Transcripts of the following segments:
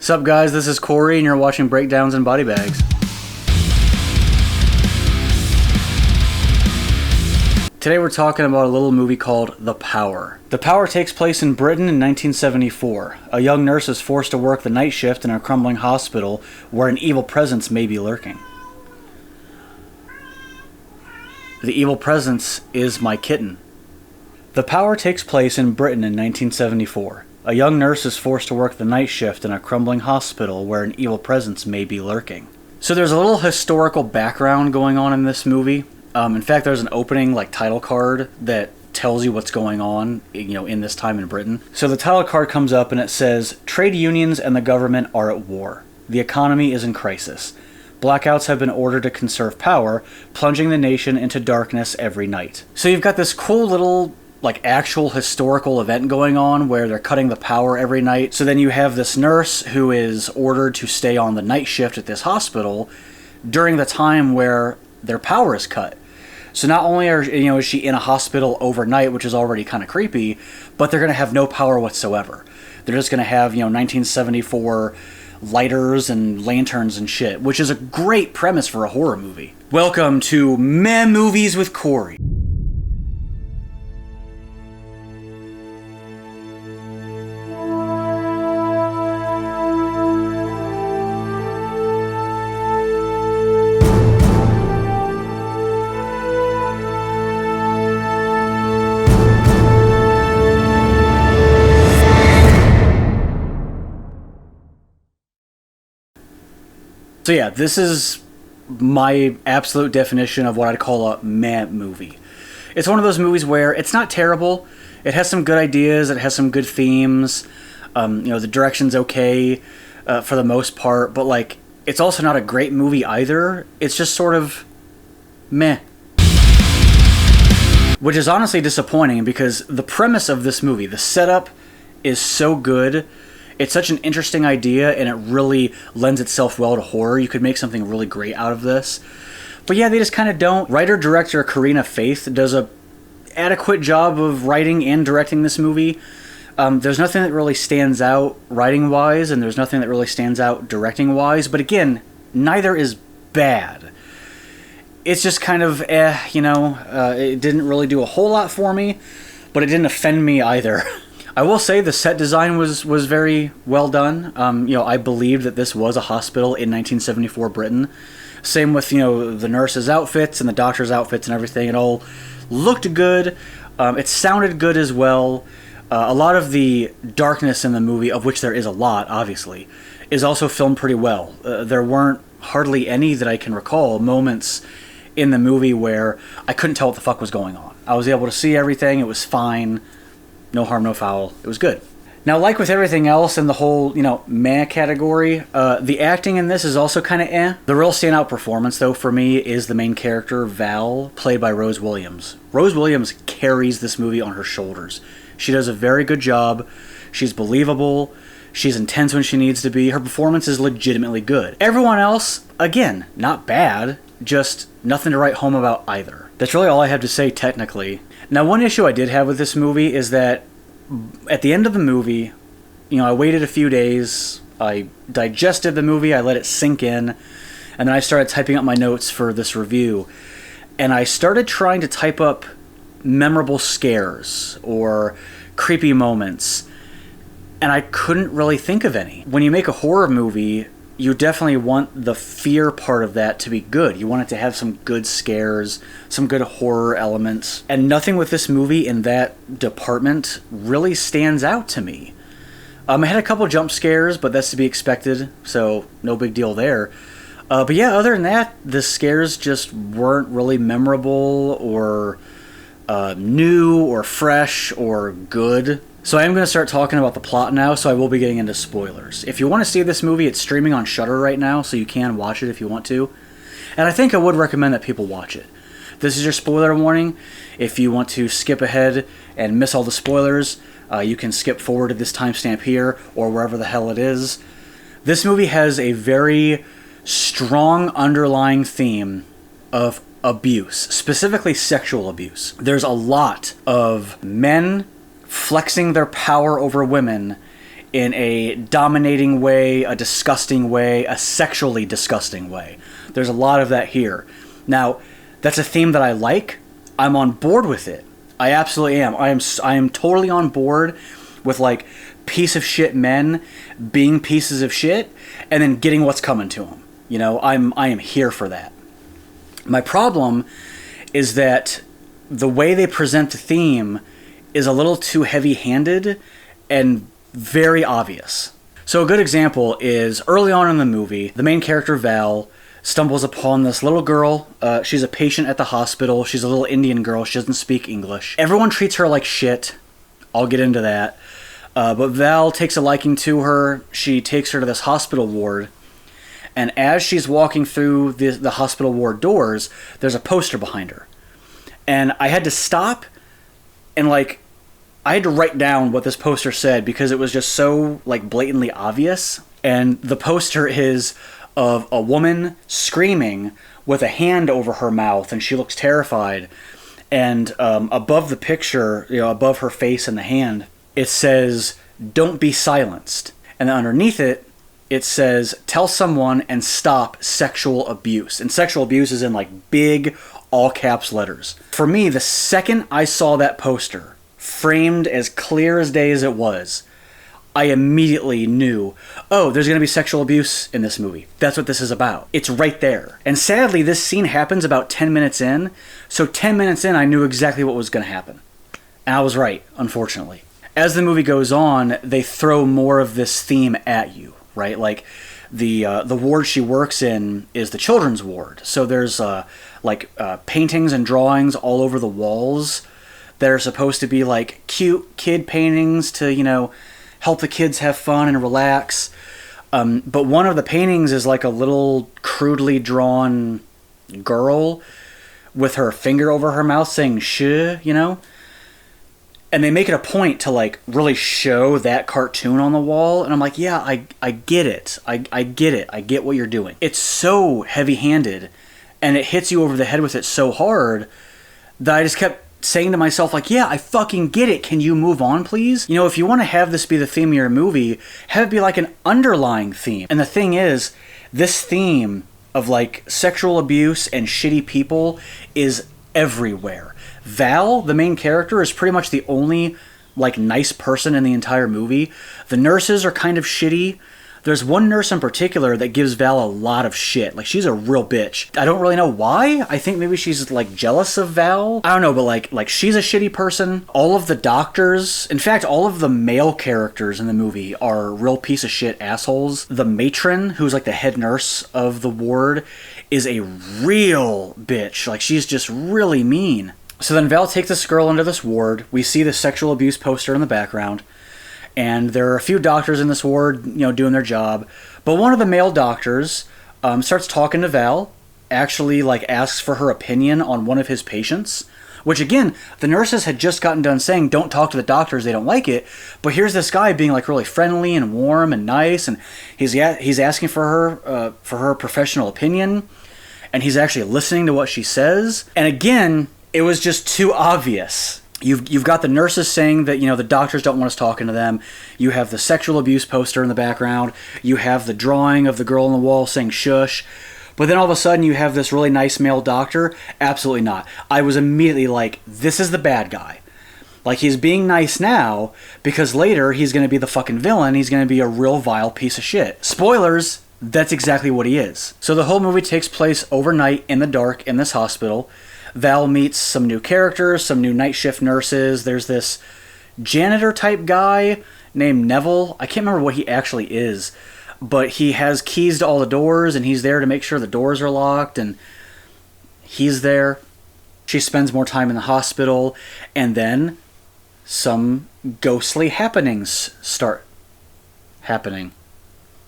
Sup guys, this is Corey and you're watching Breakdowns and Body Bags. Today we're talking about a little movie called The Power. The Power takes place in Britain in 1974. A young nurse is forced to work the night shift in a crumbling hospital where an evil presence may be lurking. The evil presence is my kitten. The Power takes place in Britain in 1974. A young nurse is forced to work the night shift in a crumbling hospital where an evil presence may be lurking. So there's a little historical background going on in this movie. In fact, there's an opening title card that tells you what's going on, in this time in Britain. So the title card comes up and it says, "Trade unions and the government are at war. The economy is in crisis. Blackouts have been ordered to conserve power, plunging the nation into darkness every night." So you've got this cool little actual historical event going on where they're cutting the power every night. So then you have this nurse who is ordered to stay on the night shift at this hospital during the time where their power is cut. So not only is she in a hospital overnight, which is already kind of creepy, but they're going to have no power whatsoever. They're just going to have 1974 lighters and lanterns and shit, which is a great premise for a horror movie. Welcome to Meh Movies with Corey. So yeah, this is my absolute definition of what I'd call a meh movie. It's one of those movies where it's not terrible. It has some good ideas. It has some good themes. The direction's okay for the most part. But it's also not a great movie either. It's just sort of meh. Which is honestly disappointing because the premise of this movie, the setup, is so good. It's such an interesting idea, and it really lends itself well to horror. You could make something really great out of this. But yeah, they just kind of don't. Writer-director Corinna does a adequate job of writing and directing this movie. There's nothing that really stands out writing-wise, and there's nothing that really stands out directing-wise. But again, neither is bad. It's just kind of it didn't really do a whole lot for me, but it didn't offend me either. I will say the set design was very well done. I believed that this was a hospital in 1974 Britain. Same with, the nurses' outfits and the doctors' outfits and everything. It all looked good. It sounded good as well. A lot of the darkness in the movie, of which there is a lot, obviously, is also filmed pretty well. There weren't hardly any that I can recall moments in the movie where I couldn't tell what the fuck was going on. I was able to see everything. It was fine. No harm, no foul. It was good. Now, like with everything else in the whole, meh category, the acting in this is also kind of eh. The real standout performance, though, for me, is the main character, Val, played by Rose Williams. Rose Williams carries this movie on her shoulders. She does a very good job. She's believable. She's intense when she needs to be. Her performance is legitimately good. Everyone else, again, not bad, just nothing to write home about either. That's really all I have to say, technically. Now, one issue I did have with this movie is that at the end of the movie, I waited a few days, I digested the movie, I let it sink in, and then I started typing up my notes for this review. And I started trying to type up memorable scares or creepy moments, and I couldn't really think of any. When you make a horror movie, you definitely want the fear part of that to be good. You want it to have some good scares, some good horror elements. And nothing with this movie in that department really stands out to me. I had a couple jump scares, but that's to be expected, so no big deal there. But yeah, other than that, the scares just weren't really memorable or new or fresh or good. So I am going to start talking about the plot now, so I will be getting into spoilers. If you want to see this movie, it's streaming on Shudder right now, so you can watch it if you want to. And I think I would recommend that people watch it. This is your spoiler warning. If you want to skip ahead and miss all the spoilers, you can skip forward to this timestamp here, or wherever the hell it is. This movie has a very strong underlying theme of abuse, specifically sexual abuse. There's a lot of men flexing their power over women in a dominating way, a disgusting way, a sexually disgusting way. There's a lot of that here. Now, that's a theme that I like. I'm on board with it. I absolutely am. I am totally on board with like piece of shit men being pieces of shit and then getting what's coming to them. You know, I am here for that. My problem is that the way they present the theme is a little too heavy-handed and very obvious. So a good example is early on in the movie, the main character Val stumbles upon this little girl. She's a patient at the hospital. She's a little Indian girl. She doesn't speak English. Everyone treats her like shit. I'll get into that. But Val takes a liking to her. She takes her to this hospital ward. And as she's walking through the hospital ward doors, there's a poster behind her. And I had to stop and I had to write down what this poster said because it was just so blatantly obvious. And the poster is of a woman screaming with a hand over her mouth, and she looks terrified. And above the picture, above her face and the hand, it says, "Don't be silenced." And then underneath it, it says, "Tell someone and stop sexual abuse." And sexual abuse is in big all caps letters. For me, the second I saw that poster, framed as clear as day as it was, I immediately knew, oh, there's going to be sexual abuse in this movie. That's what this is about. It's right there. And sadly, this scene happens about 10 minutes in. So 10 minutes in, I knew exactly what was going to happen. And I was right, unfortunately. As the movie goes on, they throw more of this theme at you, right? The ward she works in is the children's ward. So there's paintings and drawings all over the walls that are supposed to be cute kid paintings to, help the kids have fun and relax. But one of the paintings is a little crudely drawn girl with her finger over her mouth saying "shh," And they make it a point to really show that cartoon on the wall. And I'm like, yeah, I get it. I get it. I get what you're doing. It's so heavy-handed and it hits you over the head with it so hard that I just kept saying to myself, yeah, I fucking get it. Can you move on, please? If you want to have this be the theme of your movie, have it be an underlying theme. And the thing is, this theme of sexual abuse and shitty people is everywhere. Val, the main character, is pretty much the only nice person in the entire movie. The nurses are kind of shitty. There's one nurse in particular that gives Val a lot of shit. She's a real bitch. I don't really know why. I think maybe she's jealous of Val. I don't know, but she's a shitty person. All of the doctors, in fact, all of the male characters in the movie are real piece of shit assholes. The matron, who's the head nurse of the ward, is a real bitch. She's just really mean. So then Val takes this girl into this ward. We see the sexual abuse poster in the background. And there are a few doctors in this ward, doing their job. But one of the male doctors starts talking to Val, actually, asks for her opinion on one of his patients. Which, again, the nurses had just gotten done saying, don't talk to the doctors, they don't like it. But here's this guy being, really friendly and warm and nice. And he's asking for her professional opinion. And he's actually listening to what she says. And again, it was just too obvious. You've got the nurses saying that, the doctors don't want us talking to them. You have the sexual abuse poster in the background. You have the drawing of the girl on the wall saying shush. But then all of a sudden you have this really nice male doctor. Absolutely not. I was immediately this is the bad guy. He's being nice now because later he's going to be the fucking villain. He's going to be a real vile piece of shit. Spoilers, that's exactly what he is. So the whole movie takes place overnight in the dark in this hospital. Val meets some new characters, some new night shift nurses. There's this janitor type guy named Neville. I can't remember what he actually is, but he has keys to all the doors and he's there to make sure the doors are locked and he's there. She spends more time in the hospital and then some ghostly happenings start happening.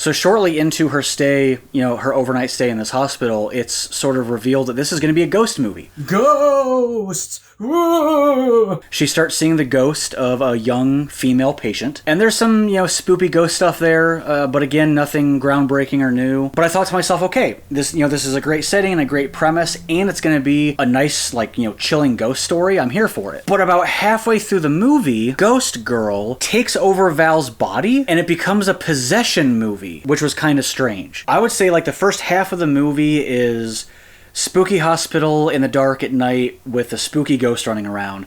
So shortly into her stay, her overnight stay in this hospital, it's sort of revealed that this is going to be a ghost movie. Ghosts! Whoa! She starts seeing the ghost of a young female patient. And there's some, spoopy ghost stuff there, but again, nothing groundbreaking or new. But I thought to myself, okay, this is a great setting and a great premise, and it's going to be a nice, chilling ghost story. I'm here for it. But about halfway through the movie, Ghost Girl takes over Val's body, and it becomes a possession movie, which was kind of strange. I would say, the first half of the movie is spooky hospital in the dark at night with a spooky ghost running around.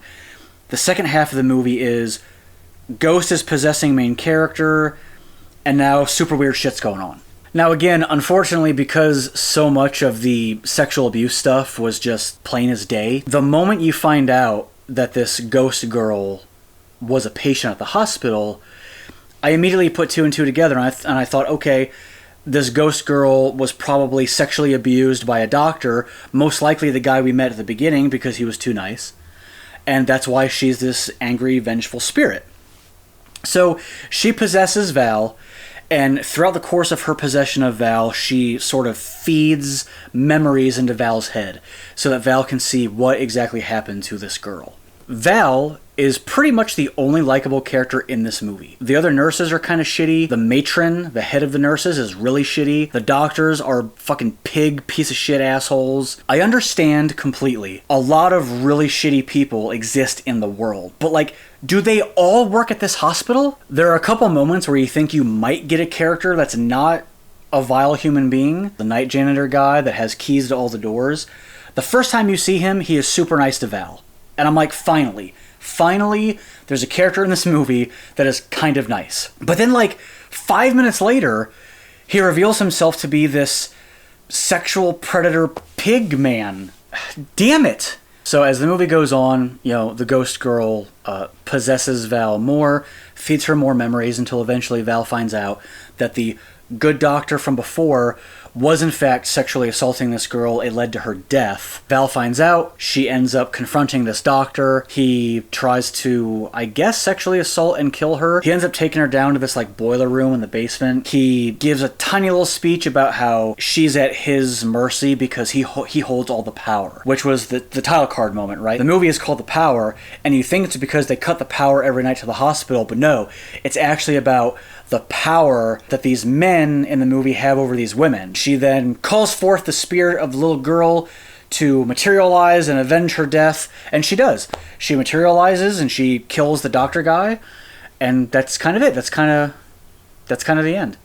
The second half of the movie is ghost is possessing main character, and now super weird shit's going on. Now again, unfortunately, because so much of the sexual abuse stuff was just plain as day, the moment you find out that this ghost girl was a patient at the hospital, I immediately put two and two together, and I thought, okay, this ghost girl was probably sexually abused by a doctor, most likely the guy we met at the beginning because he was too nice. And that's why she's this angry, vengeful spirit. So she possesses Val, and throughout the course of her possession of Val, she sort of feeds memories into Val's head so that Val can see what exactly happened to this girl. Val is pretty much the only likable character in this movie. The other nurses are kind of shitty. The matron, the head of the nurses, is really shitty. The doctors are fucking pig, piece of shit assholes. I understand completely. A lot of really shitty people exist in the world. But do they all work at this hospital? There are a couple moments where you think you might get a character that's not a vile human being. The night janitor guy that has keys to all the doors. The first time you see him, he is super nice to Val. And I'm like, finally, there's a character in this movie that is kind of nice. But then 5 minutes later, he reveals himself to be this sexual predator pig man. Damn it! So as the movie goes on, the ghost girl possesses Val more, feeds her more memories until eventually Val finds out that the good doctor from before was in fact sexually assaulting this girl. It led to her death. Val finds out. She ends up confronting this doctor. He tries to, I guess, sexually assault and kill her. He ends up taking her down to this boiler room in the basement. He gives a tiny little speech about how she's at his mercy because he holds all the power, which was the title card moment, right? The movie is called The Power, and you think it's because they cut the power every night to the hospital, but no, it's actually about the power that these men in the movie have over these women. She then calls forth the spirit of the little girl to materialize and avenge her death, and she does. She materializes and she kills the doctor guy, and that's kind of it. That's kind of the end.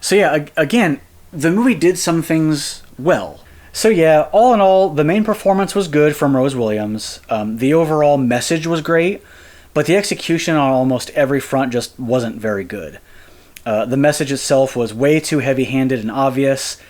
So yeah, again, the movie did some things well. So yeah, all in all, the main performance was good from Rose Williams. The overall message was great, but the execution on almost every front just wasn't very good. The message itself was way too heavy-handed and obvious.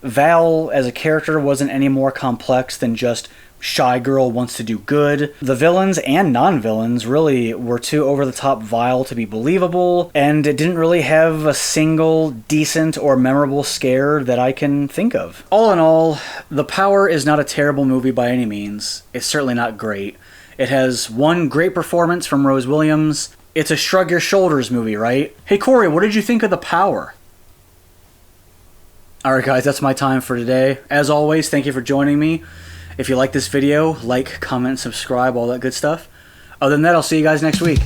Val, as a character, wasn't any more complex than just shy girl wants to do good. The villains and non-villains really were too over-the-top vile to be believable, and it didn't really have a single decent or memorable scare that I can think of. All in all, The Power is not a terrible movie by any means. It's certainly not great. It has one great performance from Rose Williams. It's a shrug your shoulders movie, right? Hey Corey, what did you think of The Power? Alright guys, that's my time for today. As always, thank you for joining me. If you like this video, like, comment, subscribe, all that good stuff. Other than that, I'll see you guys next week.